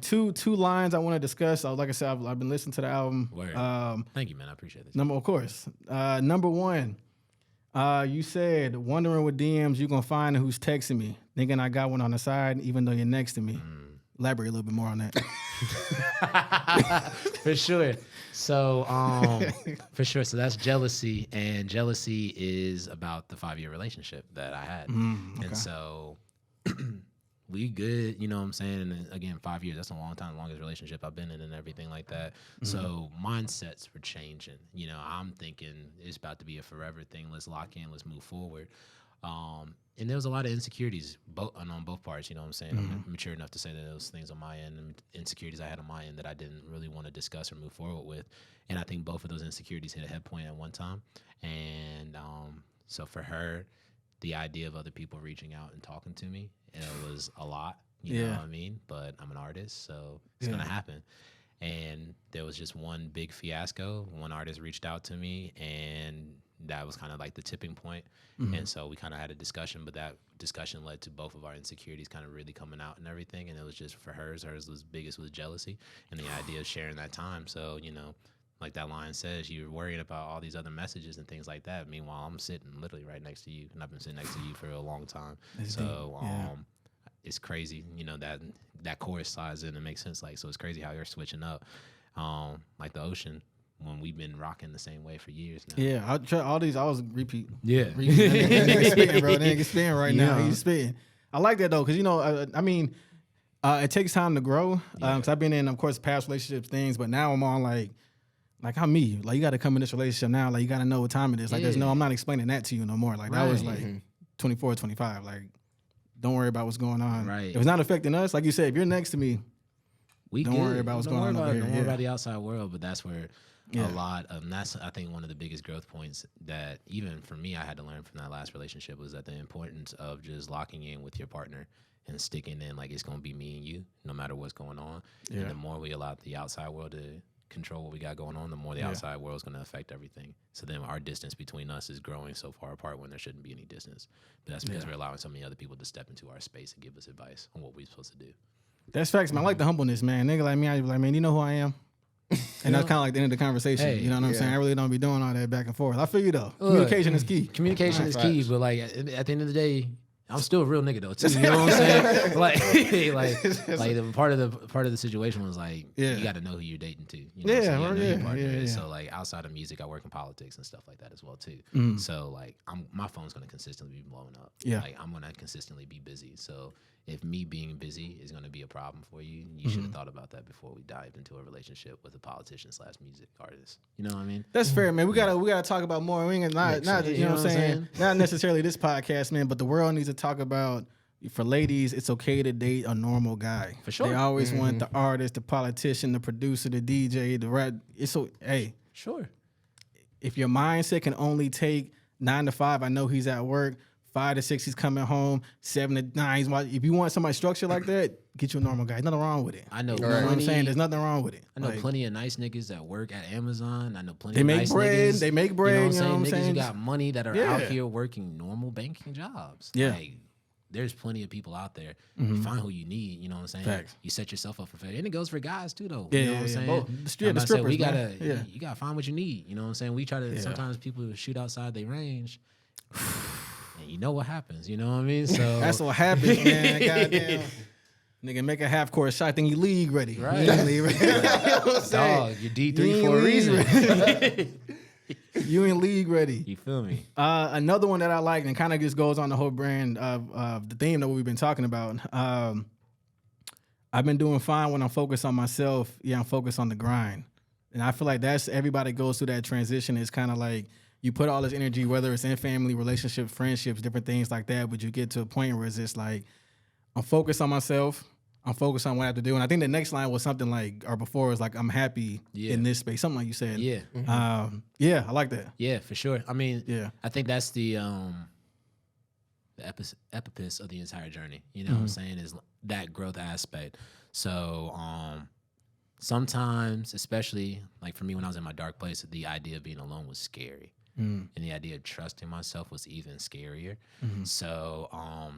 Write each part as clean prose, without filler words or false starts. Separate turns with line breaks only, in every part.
Two lines I want to discuss. Like I said, I've been listening to the album.
Word. Thank you, man. I appreciate this.
Of course. Number one, you said, wondering what DMs you gonna find and who's texting me, thinking I got one on the side, even though you're next to me. Elaborate a little bit more on that.
For sure. So, for sure. So that's jealousy, and jealousy is about the 5-year relationship that I had,
Okay.
and so we good. You know what I'm saying? And again, 5 years. That's a long time, longest relationship I've been in, and everything like that. So mindsets were changing. You know, I'm thinking it's about to be a forever thing. Let's lock in. Let's move forward. And there was a lot of insecurities on both parts, you know what I'm saying? I'm mature enough to say that those things on my end and insecurities I had on my end that I didn't really want to discuss or move forward with. And I think both of those insecurities hit a head point at one time. And so for her, the idea of other people reaching out and talking to me, it was a lot, you know what I mean? But I'm an artist, so it's going to happen. And there was just one big fiasco. One artist reached out to me, and that was kind of like the tipping point. And so we kind of had a discussion, but that discussion led to both of our insecurities kind of really coming out and everything. And it was just for hers was biggest was jealousy and the idea of sharing that time. So, you know, like that line says, you're worrying about all these other messages and things like that. Meanwhile, I'm sitting literally right next to you, and I've been sitting next to you for a long time. It's crazy, you know, that chorus slides in and makes sense. Like, so it's crazy how you're switching up, like the ocean. When we've been rocking the same way for years now.
Yeah, I try all these. I was repeat.
Yeah,
nigga spitting, bro. Nigga spitting right now. He's spitting. I like that though, because you know, I mean, it takes time to grow. Cause I've been in, of course, past relationships things, but now I'm on like I'm me. Like you got to come in this relationship now. Like you got to know what time it is. Like I'm not explaining that to you no more. Like that was like 24, 25. Like don't worry about what's going on.
Right.
If it's not affecting us, like you said, if you're next to me, don't worry about what's going on over here.
Don't worry about the outside world, but that's where. A lot of that's I think one of the biggest growth points that even for me I had to learn from that last relationship was that the importance of just locking in with your partner and sticking in like it's gonna be me and you no matter what's going on. And the more we allow the outside world to control what we got going on, the more the outside world is gonna affect everything. So then our distance between us is growing so far apart when there shouldn't be any distance. But that's because we're allowing so many other people to step into our space and give us advice on what we're supposed to do.
That's facts, man. I like the humbleness, man. Nigga like me, I be like, man, you know who I am? And that's kind of like the end of the conversation.
Hey,
you know what I'm saying? I really don't be doing all that back and forth. I feel you, though. Communication is key.
Communication is key, but like at the end of the day, I'm still a real nigga though, too. You know what I'm saying? like part of the situation was like you got to know who you're dating too. You know what I'm saying? Your partner is. So like outside of music, I work in politics and stuff like that as well too. So like my phone's gonna consistently be blowing up. Like I'm gonna consistently be busy. So if me being busy is gonna be a problem for you, you should have thought about that before we dived into a relationship with a politician/music artist. You know what I mean?
That's fair, man. We gotta talk about more. We ain't not you know what I'm saying? Not necessarily this podcast, man, but the world needs to talk about. For ladies, it's okay to date a normal guy.
For sure.
They always want the artist, the politician, the producer, the DJ, the rap. It's so hey.
Sure.
If your mindset can only take 9 to 5, I know he's at work. 5 to 6, he's coming home. 7 to 9, he's watching. If you want somebody structured like that, get you a normal guy. There's nothing wrong with it.
I know.
You know what I'm saying? There's nothing wrong with it.
I know plenty of nice niggas that work at Amazon. I know plenty.
They
of
make
nice
bread.
Niggas,
They make bread. You know what I'm saying?
Niggas who got money that are out here working normal banking jobs.
Yeah.
Like, there's plenty of people out there. You find who you need. You know what I'm saying?
Facts.
You set yourself up for failure, and it goes for guys too, though.
Yeah,
you know what I'm saying?
The strippers,
we gotta,
man.
you gotta find what you need. You know what I'm saying? We try to. Sometimes people shoot outside their range. And you know what happens, you know what I mean? So
that's what happens, man. Goddamn. Nigga make a half-court shot, think you league ready.
Right.
You league ready.
Dog, you're D3 for a reason.
You ain't league ready.
You feel me?
Another one that I like and kind of just goes on the whole brand of the theme that we've been talking about. I've been doing fine when I'm focused on myself. Yeah, I'm focused on the grind. And I feel like that's everybody goes through that transition. It's kind of like you put all this energy, whether it's in family, relationships, friendships, different things like that, but you get to a point where it's just like, I'm focused on myself. I'm focused on what I have to do. And I think the next line was something like, or before was like, I'm happy in this space. Something like you said.
Yeah.
Yeah, I like that.
Yeah, for sure. I mean, I think that's the epipis of the entire journey. You know what I'm saying? Is that growth aspect. So sometimes, especially like for me when I was in my dark place, the idea of being alone was scary. And the idea of trusting myself was even scarier. So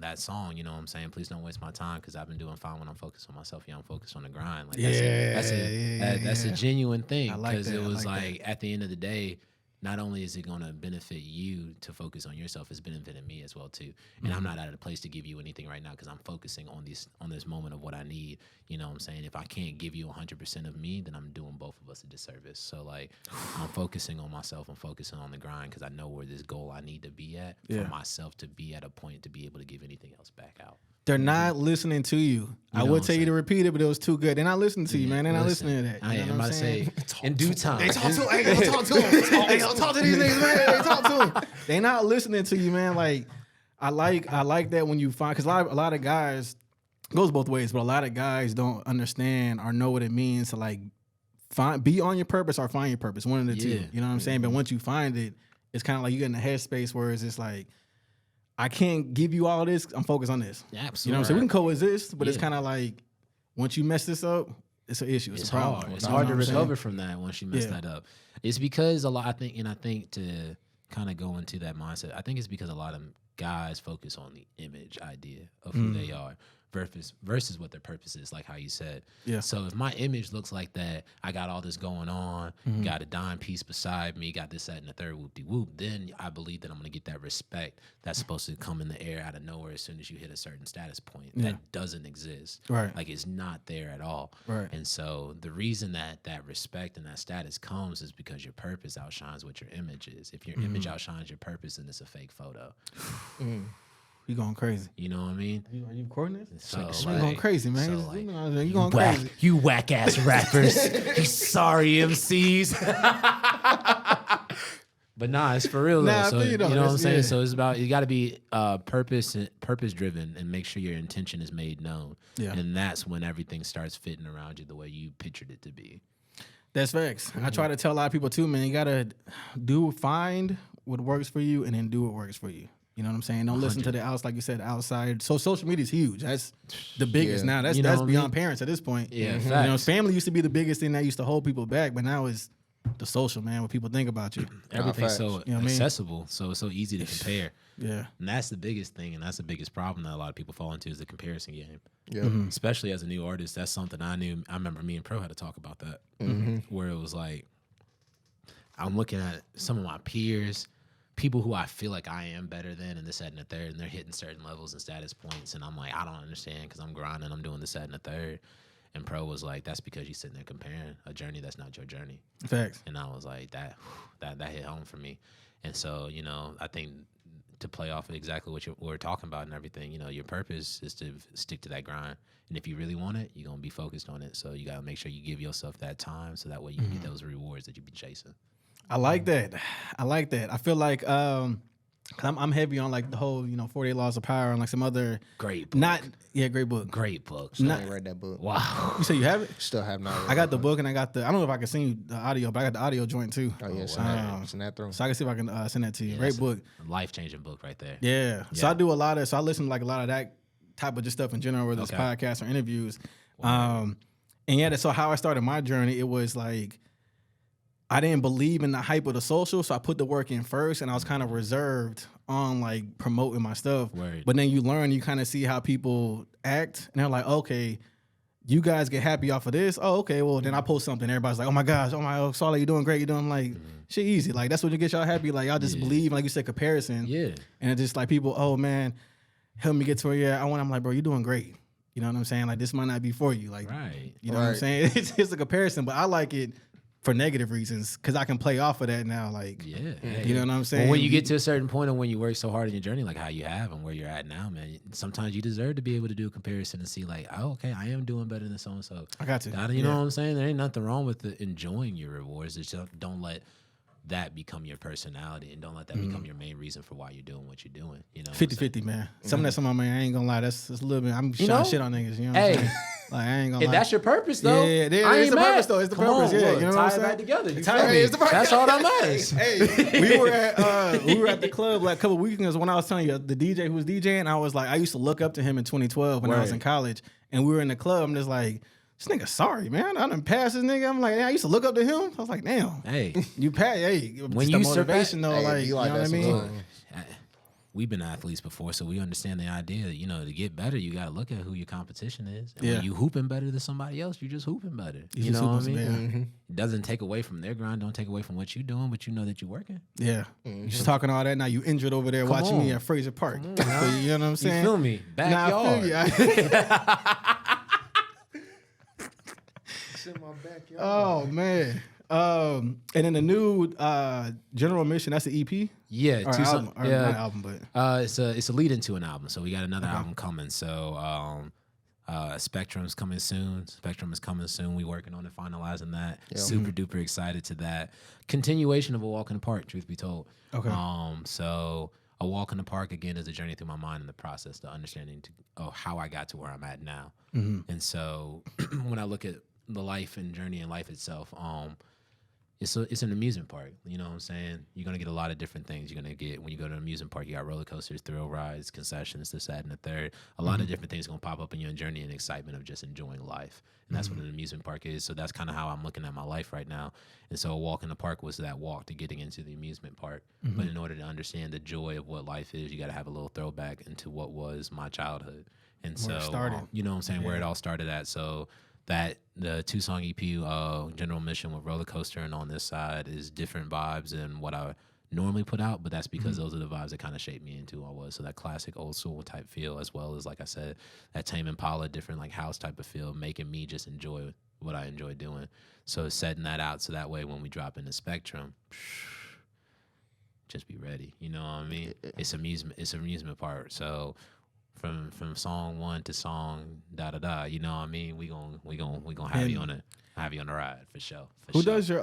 that song, you know what I'm saying? Please don't waste my time, because I've been doing fine when I'm focused on myself. Yeah, I'm focused on the grind. Like that's a genuine thing, because it was like at the end of the day, not only is it going to benefit you to focus on yourself, it's benefiting me as well too. And I'm not at a place to give you anything right now, because I'm focusing on this moment of what I need. You know what I'm saying? If I can't give you 100% of me, then I'm doing both of us a disservice. So like, I'm focusing on myself. I'm focusing on the grind, because I know where this goal I need to be at for myself to be at a point to be able to give anything else back out.
They're not listening to you. I would tell you to repeat it, but it was too good. They're not listening to you, man. They're not listening to that.
I am about to say, in due time.
They talk to him. Hey, don't talk to him. Hey, don't talk to these niggas, man. They talk to him. They not listening to you, man. Like, I like that when you find, because a lot of guys, it goes both ways, but a lot of guys don't understand or know what it means to like be on your purpose or find your purpose. One of the two. You know what I'm saying? But once you find it, it's kind of like you get in the headspace where it's just like, I can't give you all this. I'm focused on this.
Yeah, absolutely.
You know what I'm saying? We can coexist, but it's kind of like, once you mess this up, it's an issue. It's a problem.
Hard. It's hard to recover from that once you mess that up. It's because I think to kind of go into that mindset, I think it's because a lot of guys focus on the image idea of who they are versus what their purpose is, like how you said. Yeah. So if my image looks like that, I got all this going on, got a dime piece beside me, got this, that, and the third whoop-de-whoop, then I believe that I'm going to get that respect that's supposed to come in the air out of nowhere as soon as you hit a certain status point. That doesn't exist. Right. Like, it's not there at all. Right. And so the reason that respect and that status comes is because your purpose outshines what your image is. If your image outshines your purpose, then it's a fake photo.
You going crazy.
You know what I mean?
Are you recording this?
So,
you going crazy, man.
So like,
you going crazy.
You whack-ass rappers. You sorry MCs. But nah, it's for real, though. So, you know what I'm saying? So it's about, you got to be purpose-driven and make sure your intention is made known. Yeah. And that's when everything starts fitting around you the way you pictured it to be.
That's facts. I try to tell a lot of people, too, man, you got to find what works for you and then do what works for you. You know what I'm saying? Don't listen to the outside, like you said, outside. So social media is huge. That's the biggest now. That's beyond parents at this point.
Yeah,
you know, family used to be the biggest thing that used to hold people back, but now it's the social, man, what people think about you.
Everything's so accessible, so it's so easy to compare.
Yeah.
And that's the biggest thing, and that's the biggest problem that a lot of people fall into is the comparison game.
Yeah.
Especially as a new artist, that's something I remember me and Pro had to talk about that, where it was like, I'm looking at some of my peers, people who I feel like I am better than, and this, that, and the third, and they're hitting certain levels and status points, and I'm like, I don't understand because I'm grinding, I'm doing this, that, and the third. And Pro was like, that's because you're sitting there comparing a journey that's not your journey.
Facts.
And I was like, that hit home for me. And so, you know, I think to play off of exactly what we're talking about and everything, you know, your purpose is to stick to that grind. And if you really want it, you're going to be focused on it. So you got to make sure you give yourself that time so that way you can get those rewards that you be chasing.
I like that. I feel like I'm heavy on like the whole, 48 Laws of Power and like some other
great book.
Great book.
Great book.
I didn't read that book.
Wow.
You say you have it?
Still have not.
I got the book and I got I don't know if I can send you the audio, but I got the audio joint too.
Oh yeah, send that through.
So I can see if I can send that to you.
Yeah,
great book.
Life-changing book right there.
Yeah. So I do I listen to like a lot of that type of just stuff in general, whether it's podcasts or interviews. Wow. So how I started my journey, it was like, I didn't believe in the hype of the social, so I put the work in first, and I was kind of reserved on like promoting my stuff.
Word.
But then you learn, you kind of see how people act, and they're like, okay, you guys get happy off of this. Oh, okay, well then I post something. Everybody's like, oh my gosh, Saul, you're doing great. You're doing like shit easy. Like that's what you get y'all happy. Like y'all just believe, like you said, comparison.
Yeah.
And it's just like people, oh man, help me get to where I'm like, bro, you're doing great. You know what I'm saying? Like this might not be for you. Like,
right.
You know what I'm saying? It's a comparison, but I like it for negative reasons, because I can play off of that now. Like, you know what I'm saying?
Well, when you get to a certain point and when you work so hard in your journey, like how you have and where you're at now, man, sometimes you deserve to be able to do a comparison and see like, oh, okay, I am doing better than so-and-so.
I got to.
You know what I'm saying? There ain't nothing wrong with enjoying your rewards. It's just don't let that become your personality, and don't let that become your main reason for why you're doing what you're doing.
50-50, man. Some of that's on my man. I ain't gonna lie. That's a little bit. I'm trying to shit on niggas. You know what I'm saying? Like I ain't gonna lie.
That's your purpose, though.
Yeah, it's the purpose, though. It's the purpose. Yeah, you know what I'm saying?
Tie it back together.
It's the purpose.
That's all that matters.
Hey, we were at the club like a couple weeks ago when I was telling you the DJ who was DJing. I was like, I used to look up to him in 2012 when I was in college, and we were in the club. I'm just like, this nigga sorry, man. I done passed this nigga. I'm like, I used to look up to him. I was like, damn.
Hey,
You pass,
when
just the
you
motivation though,
Hey,
like,
be
you know
like
what I
that
mean?
sometimes.
we've been athletes before, so we understand the idea. You know, to get better, you got to look at who your competition is. And
Yeah.
when you hooping better than somebody else, you just hooping better.
You
You
just
know what I
hooping
mean?
some- yeah.
It doesn't take away from their grind. Don't take away from what you're doing, but you know that you're working.
Yeah. You just talking all that. Now you injured over there
Come
watching me
on.
at Fraser Park.
on,
So, you know what I'm
You
saying?
feel me? Backyard.
Nah, I feel you.
It's in my backyard.
Oh man. And then the new General Mission, that's the EP?
Yeah,
Or
two
album,
songs.
or
Yeah,
not album, but
it's a lead into an album. So we got another album coming. So Spectrum's coming soon. Spectrum is coming soon. We working on it, finalizing that. Super duper excited to that. Continuation of A Walk in the Park, truth be told.
Okay.
So A Walk in the Park again is a journey through my mind in the process, the understanding of how I got to where I'm at now. And so when I look at the life and journey and life itself, it's an amusement park. You know what I'm saying? You're going to get a lot of different things. You're going to get, when you go to an amusement park, you got roller coasters, thrill rides, concessions, this, that, and the third. A lot of different things going to pop up in your journey and excitement of just enjoying life. And that's what an amusement park is. So that's kind of how I'm looking at my life right now. And so A Walk in the Park was that walk to getting into the amusement park. But in order to understand the joy of what life is, you got to have a little throwback into what was my childhood. And
Where it
so,
started.
you know what I'm saying, where it all started at. So that the 2-song EP, General Mission with Roller Coaster, and on this side is different vibes than what I normally put out, but that's because those are the vibes that kind of shaped me into who I was. So that classic old soul type feel, as well as, like I said, that Tame Impala, different like house type of feel, making me just enjoy what I enjoy doing. So setting that out so that way when we drop in the Spectrum, just be ready. You know what I mean? It's amusement part. So from song one to song da da da, you know what I mean? We gonna have you on the ride for sure.
who does your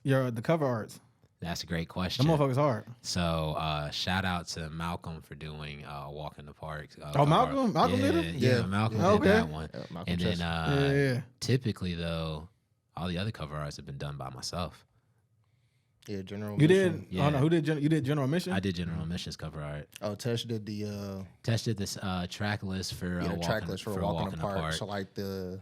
the cover arts?
That's a great
That
question.
motherfucker's hard.
So shout out to Malcolm for doing Walk in the Park.
Malcolm? Malcolm
yeah,
did it?
Yeah,
Yeah.
Malcolm
Okay.
did that one.
Malcolm
And then
Chester.
Yeah.
typically though, all the other cover arts have been done by myself.
Yeah, General
You
Mission.
did? Oh, no, who did? You did General Mission?
I did General Missions cover art.
Oh, Tesh did the
Tested this track list for
the
Walk
track
in-
list for
for
Walking the Park. So like the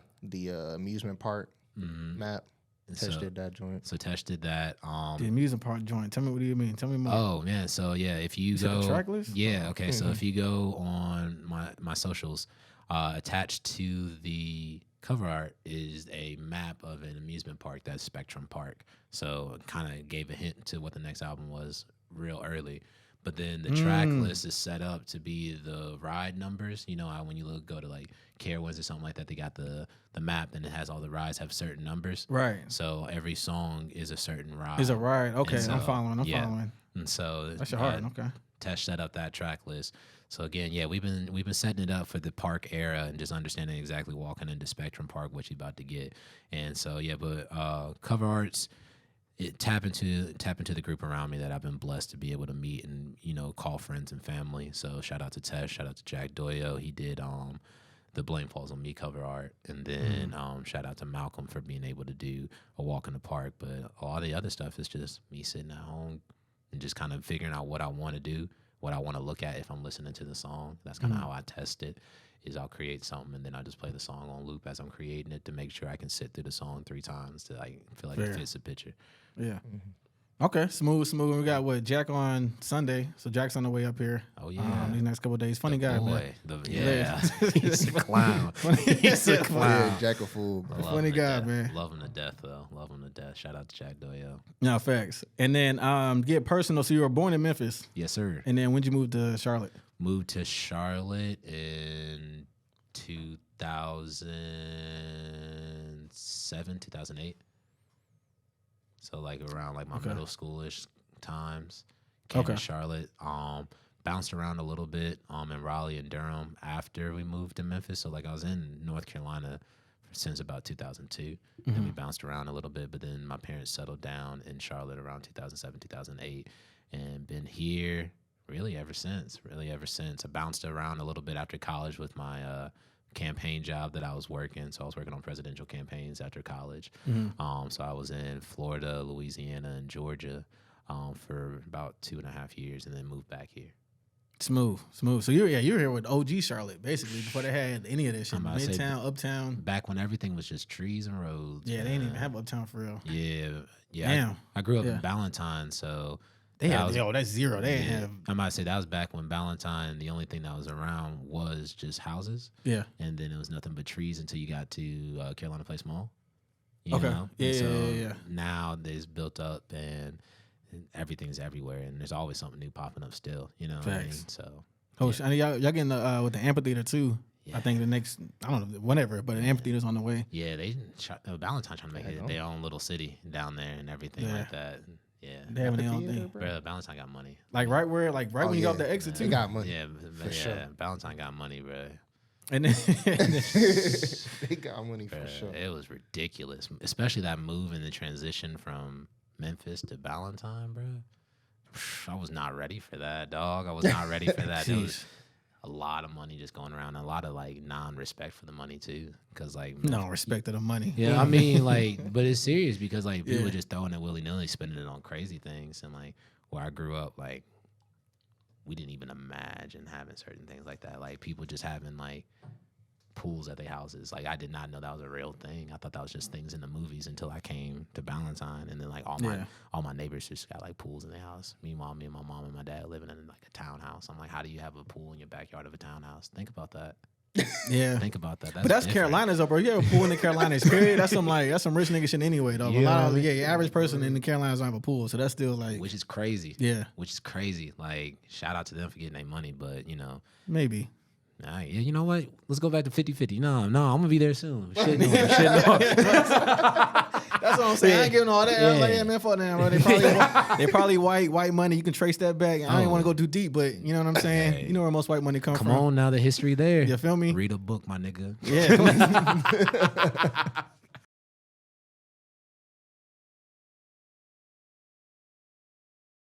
amusement park map. Tesh
So-
did that joint.
So Tesh did that.
The amusement park joint. Tell me what do you mean? Tell me more.
Oh man, so yeah, if you
said
go
the track list?
yeah, okay. So if you go on my socials, attached to the cover art is a map of an amusement park that's Spectrum Park. So kind of gave a hint to what the next album was real early. But then the track list is set up to be the ride numbers. You know how when you go to like Carowinds or something like that, they got the map and it has all the rides have certain numbers.
Right.
So every song is a certain ride.
Is it right? Okay,
And
I'm
so,
following. I'm
yeah.
following.
And so
That's your heart. Okay.
Tesh set up that track list. So again, yeah, we've been setting it up for the park era and just understanding exactly walking into Spectrum Park what you're about to get. And so yeah, but cover arts, tap into the group around me that I've been blessed to be able to meet and call friends and family. So shout out to Tesh, shout out to Jack Doyo. He did the Blame Falls on Me cover art, and then shout out to Malcolm for being able to do A Walk in the Park. But all the other stuff is just me sitting at home and just kind of figuring out what I want to do, what I want to look at if I'm listening to the song. That's kind of how I test it. Is I'll create something and then I just play the song on loop as I'm creating it to make sure I can sit through the song 3 times to feel like it fits the picture.
Yeah. Okay, smooth. We got Jack on Sunday, so Jack's on the way up here.
Oh yeah,
these next couple of days. Funny guy, man.
Yeah, he's a clown. He's a clown.
Yeah, Jack a fool, bro.
Love
Funny
him to
guy,
death.
man.
Love him to death, though. Love him to death. Shout out to Jack Doyo.
No, facts. And then get personal. So you were born in Memphis,
Yes, sir.
and then when'd you move to Charlotte?
Moved to Charlotte in 2007, 2008. So like around like my middle schoolish times. Came to Charlotte. Bounced around a little bit in Raleigh and Durham after we moved to Memphis. So like I was in North Carolina since about 2002. And we bounced around a little bit, but then my parents settled down in Charlotte around 2007, 2008, and been here really ever since. I bounced around a little bit after college with my campaign job that I was working. So I was working on presidential campaigns after college. So I was in Florida, Louisiana, and Georgia for about 2.5 years, and then moved back here.
Smooth. So you're here with OG Charlotte, basically, before they had any of that shit.
I'm about to say,
Midtown, Uptown.
Back when everything was just trees and roads.
Yeah, they didn't even have Uptown for real.
Yeah.
Damn.
I grew up in Ballantyne, so
They
that
had,
was-
that's zero. They didn't have,
I might say that was back when Ballantyne, the only thing that was around was just houses.
yeah.
And then it was nothing but trees until you got to Carolina Place Mall. You
Okay.
know?
Yeah,
And
yeah.
now there's built up and everything's everywhere, and there's always something new popping up still. You know what I mean?
Facts.
So
Oh, I mean, y'all getting with the amphitheater too.
Yeah.
I think the next, I don't know, whatever, but the amphitheater's on the way.
yeah, Ballantyne trying to make it their own little city down there and everything
Yeah.
like that. Yeah,
They having their own
Amphitheater,
thing.
bro.
bro, Ballantyne got money.
Like right when you go up the exit
They
too.
got money.
Yeah,
For sure.
Ballantyne got money, bro.
And then,
They got money for
Bruh,
sure.
It was ridiculous, especially that move and the transition from Memphis to Ballantyne, bro. I was not ready for that, dog. I was not ready for that. There was
Jeez.
a lot of money just going around, and a lot of like non-respect for the money too, because like
no respect to the money.
yeah, I mean like, but it's serious because like people
Yeah.
just throwing it willy nilly, spending it on crazy things, and like where I grew up, like we didn't even imagine having certain things like that. Like people just having like pools at their houses. Like I did not know that was a real thing. I thought that was just things in the movies until I came to Ballantyne, and then like all my neighbors just got like pools in their house. Meanwhile, me and my mom and my dad living in like a townhouse. I'm like, how do you have a pool in your backyard of a townhouse? Think about that.
Yeah.
Think about that.
But that's
different.
Carolinas though, bro. You have a pool in the Carolinas, period. That's some rich nigga shit anyway, though.
Yeah.
A lot of, your average person in the Carolinas don't have a pool, so that's still like,
Which is crazy.
yeah,
Which is crazy. Like, shout out to them for getting their money, but you know,
maybe.
all right, you know what? Let's go back to 50-50. No, I'm gonna be there soon. Shit, no.
That's what I'm saying. I ain't giving all that. I'm like,
Yeah.
yeah, man, fuck them, bro. They probably white money. You can trace that back. I ain't want to go too deep, but you know what I'm saying.
Hey.
You know where most white money come
Come
from.
on now, the history there.
You feel me?
Read a book, my nigga.
Yeah.